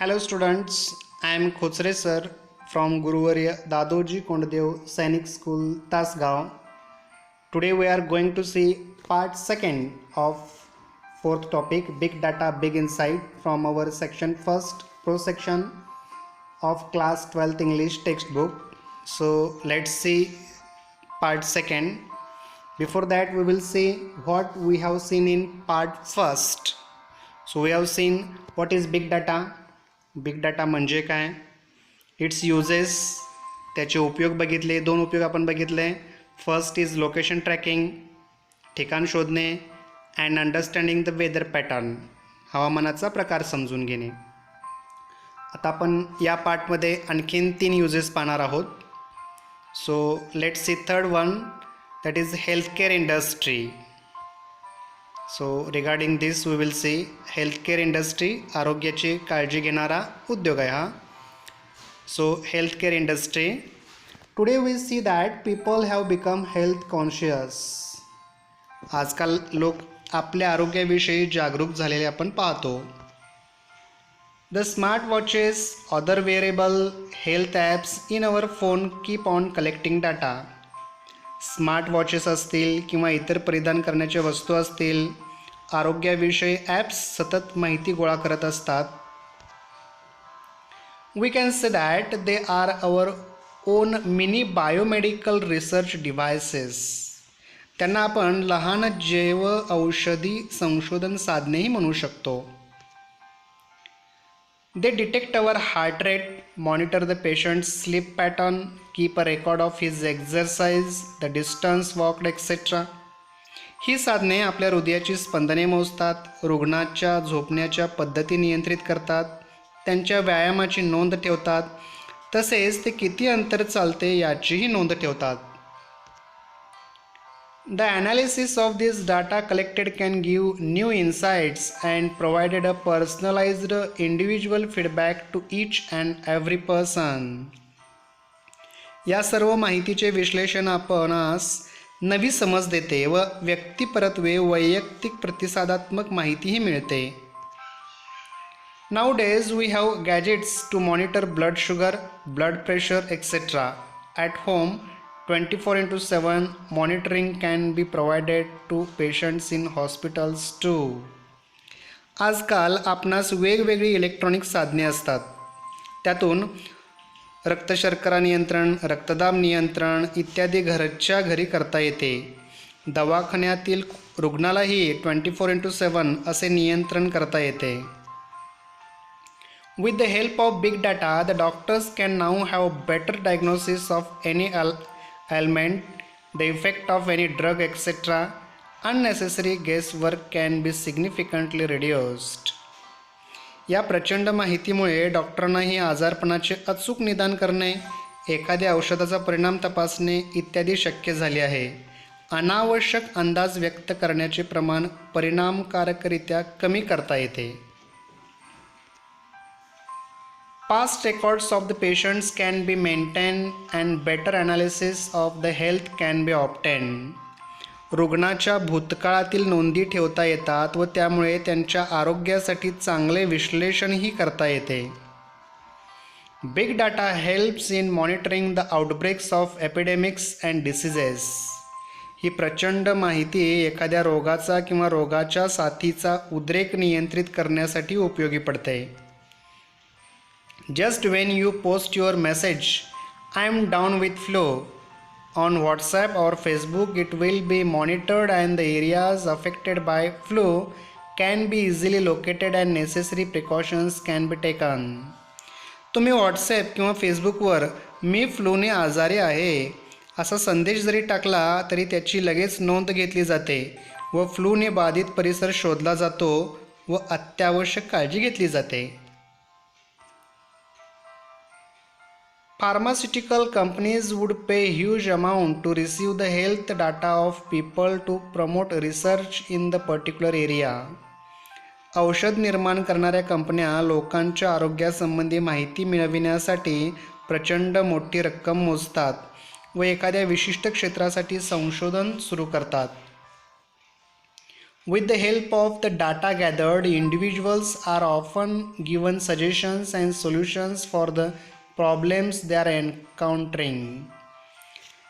Hello students, I am Khotsre sir from Guruvarya Dadoji Kondadev Sainik School, Tasgaon. Today we are going to see part second of fourth topic, Big Data Big Insight, from our section first pro section of class 12th English textbook. So let's see part second. Before that we will see what we have seen in part first. So we have seen what is big data. Big data म्हणजे काय, it's uses, त्याचे उपयोग बघितले. दोन उपयोग आपण बघितले. First is location tracking, ठिकाण शोधणे, and understanding the weather pattern, हवामानाचा प्रकार समजून घेणे. आता आपण या पार्टमध्ये आणखीन 3 युजेस पाहणार आहोत. So let's see third one, that is healthcare industry. So regarding this we will see healthcare industry, आरोग्याची काळजी घेणारा उद्योग आहे हा. So healthcare industry, today we see that people have become health conscious. आजकाल लोक आपल्या आरोग्याविषयी जागरूक झालेले आपण पाहतो. The smart watches, other wearable health apps in our phone keep on collecting data. Smart watches असतील किंवा इतर परिधान करण्याच्या वस्तू असतील, आरोग्याविषयी ॲप्स सतत माहिती गोळा करत असतात. We can say that they are our own mini biomedical research devices. त्यांना आपण लहान जैव औषधी संशोधन साधनेही म्हणू शकतो. They detect our heart rate, monitor the patient's sleep pattern, keep a record of his exercise, the distance walked, etc. ही साधने आपल्या हृदयाची स्पंदने मोजतात, रुग्णाच्या झोपण्याच्या पद्धती नियंत्रित करतात, त्यांच्या व्यायामाची नोंद ठेवतात, तसेच ते किती अंतर चालते याचीही नोंद ठेवतात. The analysis of this data collected can give new insights and provided a personalized individual feedback to each and every person. या सर्व माहितीचे विश्लेषण आपणास नवी समज देते व व्यक्तिपरत्वे वैयक्तिक प्रतिसादात्मक माहितीही मिळते. Nowadays we have gadgets to monitor blood sugar, blood pressure, etc. At home, 24/7 monitoring can be provided to patients in hospitals too. आजकाल आपणास वेगवेगळी इलेक्ट्रॉनिक साधने असतात. त्यातून रक्तशर्करा नियंत्रण, रक्तदाब नियंत्रण इत्यादी घरच्या घरी करता येते. दवाखान्यातील रुग्णालाही 24/7 असे नियंत्रण करता येते. With the help of big data, the doctors can now have better diagnosis of any ailment, the effect of any drug, etc. Unnecessary guesswork can be significantly reduced. या प्रचंड माहितीमुळे डॉक्टरांनाही आजारपणाचे अचूक निदान करणे, एखाद्या औषधाचा परिणाम तपासणे इत्यादी शक्य झाले आहे. अनावश्यक अंदाज व्यक्त करण्याचे प्रमाण परिणामकारकरित्या कमी करता येते. Past records of the patients can be maintained and better analysis of the health can be obtained. रुग्णाच्या भूतकाळातील नोंदी ठेवता येतात व त्यामुळे त्यांच्या आरोग्यासाठी चांगले विश्लेषणही करता येते. Big data helps in monitoring the outbreaks of epidemics and diseases. ही प्रचंड माहिती एखाद्या रोगाचा किंवा रोगाच्या साथीचा उद्रेक नियंत्रित करण्यासाठी उपयोगी पडते. Just when you post your message, I am down with flu, on WhatsApp or Facebook, it will be monitored and the areas affected by flu can be easily located and necessary precautions can be taken. तुम्ही WhatsApp किंवा फेसबुकवर मी फ्लूने आजारी आहे असा संदेश जरी टाकला तरी त्याची लगेच नोंद घेतली जाते व फ्लूने बाधित परिसर शोधला जातो व अत्यावश्यक काळजी घेतली जाते. Pharmaceutical companies would pay huge amount to receive the health data of people to promote research in the particular area. औषध निर्माण करणाऱ्या कंपन्या लोकांच्या आरोग्यासंबंधी माहिती मिळविण्यासाठी प्रचंड मोठी रक्कम मोजतात व एखाद्या विशिष्ट क्षेत्रासाठी संशोधन सुरू करतात. With the help of the data gathered, individuals are often given suggestions and solutions for the problems they are encountering.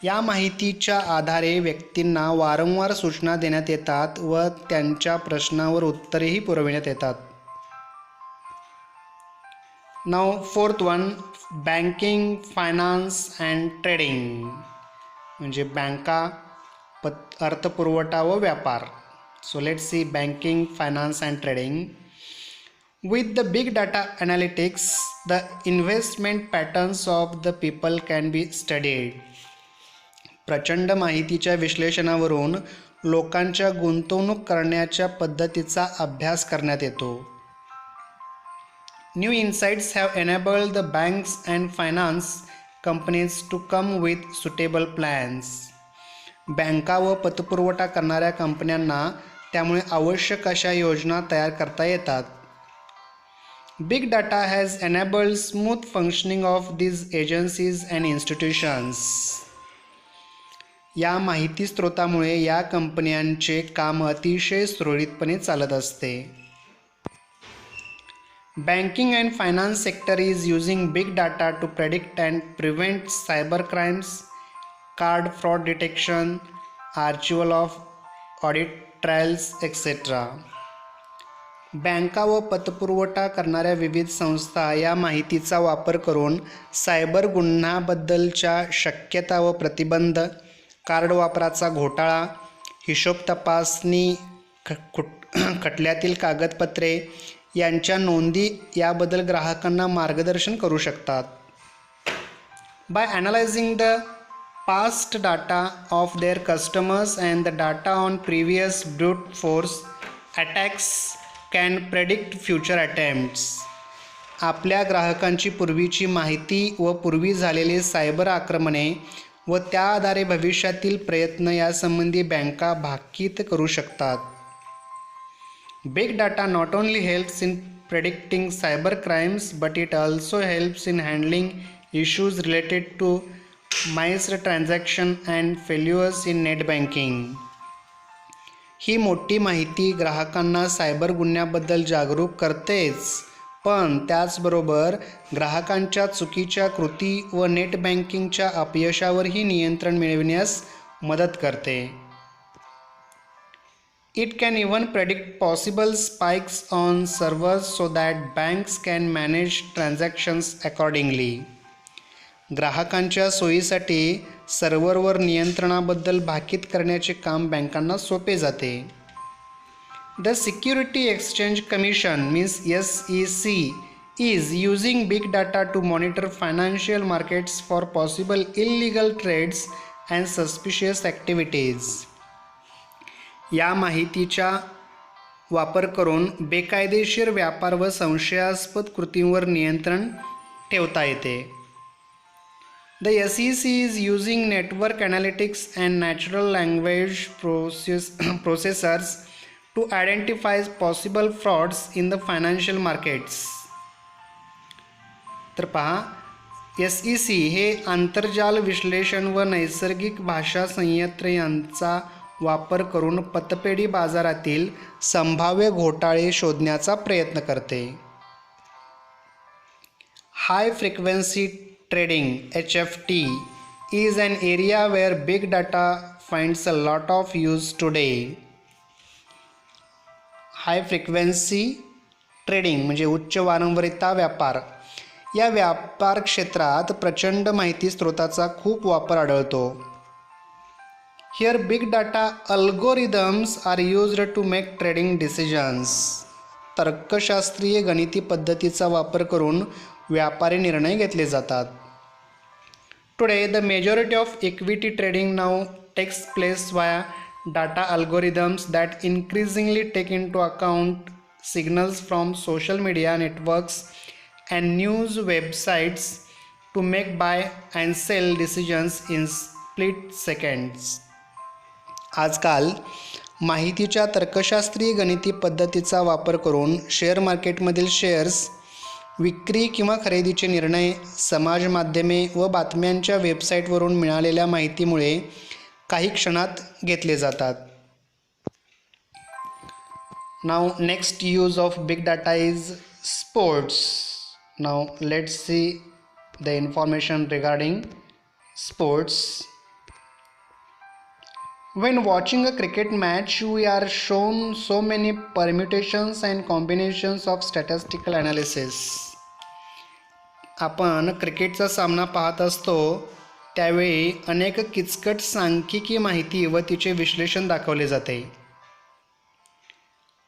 या माहितीच्या आधारे व्यक्तींना वारंवार सूचना देण्यात येतात व त्यांच्या प्रश्नावर उत्तरेही पुरविण्यात येतात. Now fourth one, banking, finance and trading, म्हणजे बँका, अर्थपुरवठा व व्यापार. So let's see banking, finance and trading. With the big data analytics, the investment patterns of the people can be studied. प्रचंड माहितीच्या विश्लेषणावरून लोकांच्या गुंतवणूक करण्याच्या पद्धतीचा अभ्यास करण्यात येतो. New insights have enabled the banks and finance companies to come with suitable plans. बँका व पतपुरवठा करणाऱ्या कंपन्यांना त्यामुळे आवश्यक अशा योजना तयार करता येतात. Big data has enabled smooth functioning of these agencies and institutions. या माहिती स्रोतामुळे या कंपन्यांचे काम अतिशय सुरळीतपणे चालत असते. Banking and finance sector is using big data to predict and prevent cyber crimes, card fraud detection, archival of audit trials etcetera. बँका व पतपुरवठा करणाऱ्या विविध संस्था या माहितीचा वापर करून सायबर गुन्ह्याबद्दलच्या शक्यता व प्रतिबंध, कार्ड वापराचा घोटाळा, हिशोब तपासणी, खटल्यातील कागदपत्रे यांच्या नोंदी याबद्दल ग्राहकांना मार्गदर्शन करू शकतात. By analysing the past data of their customers and the data on previous brute force attacks can predict future attempts. आपल्या ग्राहकांची पूर्वीची माहिती व पूर्वी झालेले सायबर आक्रमणे व त्या आधारे भविष्यातील प्रयत्न यासंबंधी बँका भाकीत करू शकतात. Big data not only helps in predicting cyber crimes but it also helps in handling issues related to missed transaction and failures in net banking. ही मोठी माहिती ग्राहकांना सायबर गुन्ह्याबद्दल जागरूक करतेच, पण त्याचबरोबर ग्राहकांच्या चुकीच्या कृती व नेट बँकिंगच्या अपयशावरही नियंत्रण मिळविण्यास मदत करते. It can even predict possible spikes on servers so that banks can manage transactions accordingly. ग्राहकांच्या सोयीसाठी सर्व्हरवर नियंत्रणाबद्दल भाकीत करण्याचे काम बँकांना सोपे जाते. The Security Exchange Commission means SEC is using big data to monitor financial markets for possible illegal trades and suspicious activities. या माहितीचा वापर करून बेकायदेशीर व्यापार व संशयास्पद कृतींवर नियंत्रण ठेवता येते. The SEC is using network analytics and natural language processors to identify possible frauds in the financial markets. तर पहा, SEC हे आंतरजाल विश्लेषण व नैसर्गिक भाषा संयंत्र यांचा वापर करून पतपेढी बाजारातील संभाव्य घोटाळे शोधण्याचा प्रयत्न करते. High frequency trading HFT is an area where big data finds a lot of use today. High frequency trading म्हणजे उच्च वारंवारिता व्यापार. या व्यापार क्षेत्रात प्रचंड माहिती स्रोताचा खूप वापर आढळतो. Here big data algorithms are used to make trading decisions. तर्कशास्त्रीय गणिती पद्धतीचा वापर करून व्यापारी निर्णय घेतले जातात. Today the majority of equity trading now takes place via data algorithms that increasingly take into account signals from social media networks and news websites to make buy and sell decisions in split seconds. आजकाल माहितीच्या तर्कशास्त्रीय गणिती पद्धतीचा वापर करून share मार्केटमधील shares, विक्री किंवा खरेदीचे निर्णय, समाज माध्यमे व बातम्यांच्या वेबसाईटवरून मिळालेल्या माहितीमुळे काही क्षणात घेतले जातात. Now next use of big data is sports. Now let's see the information regarding sports. When watching a cricket match, we are shown so many permutations and combinations of statistical analysis. आपण क्रिकेटचा सामना पाहत असतो त्यावेळी अनेक किचकट सांख्यिकी माहिती व तिचे विश्लेषण दाखवले जाते.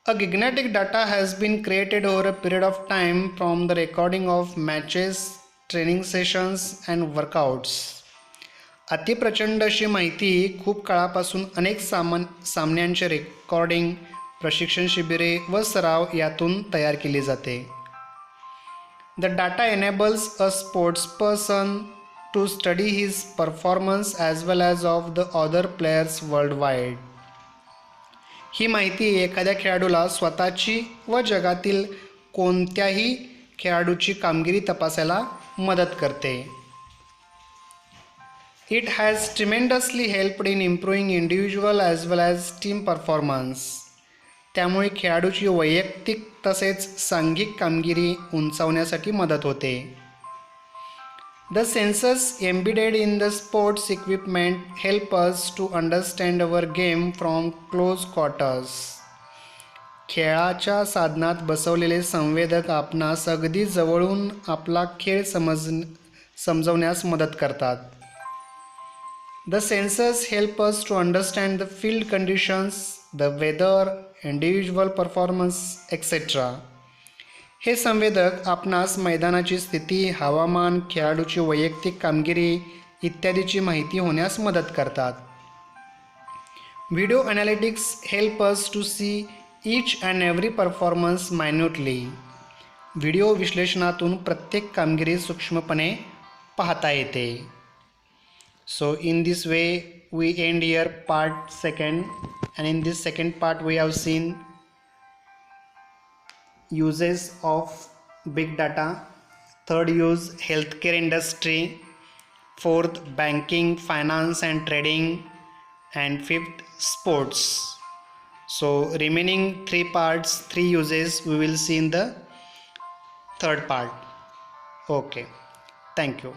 A gigantic data has been created over a period of time from the recording of matches, training sessions and workouts. अतिप्रचंड अशी माहिती खूप काळापासून अनेक सामन्यांचे रेकॉर्डिंग, प्रशिक्षण शिबिरे व सराव यातून तयार केली जाते. The data enables a sportsperson to study his performance as well as of the other players worldwide. ही माहिती एखाद्या खेळाडूला स्वतःची व जगातील कोणत्याही खेळाडूची कामगिरी तपासायला मदत करते. It has tremendously helped in improving individual as well as team performance. त्यामुळे खेळाडूची वैयक्तिक तसेच सांघिक कामगिरी उंचावण्यासाठी मदत होते. The sensors embedded in the sports equipment help us to understand our game from close quarters. खेळाच्या साधनात बसवलेले संवेदक आपणास अगदी जवळून आपला खेळ समजवण्यास मदत करतात. The sensors help us to understand the field conditions, the weather, individual performance, etc. हे संवेदक आपणास मैदानाची स्थिती, हवामान, खेळाडूची वैयक्तिक कामगिरी इत्यादीची माहिती होण्यास मदत करतात. Video analytics help us to see each and every performance minutely. Video विश्लेषणातून प्रत्येक कामगिरी सूक्ष्मपणे पाहता येते. So in this way we end here part second, and in this second part we have seen uses of big data. Third use, healthcare industry. Fourth, banking, finance and trading. And fifth, sports. So remaining 3 parts, 3 uses we will see in the third part. Okay, thank you.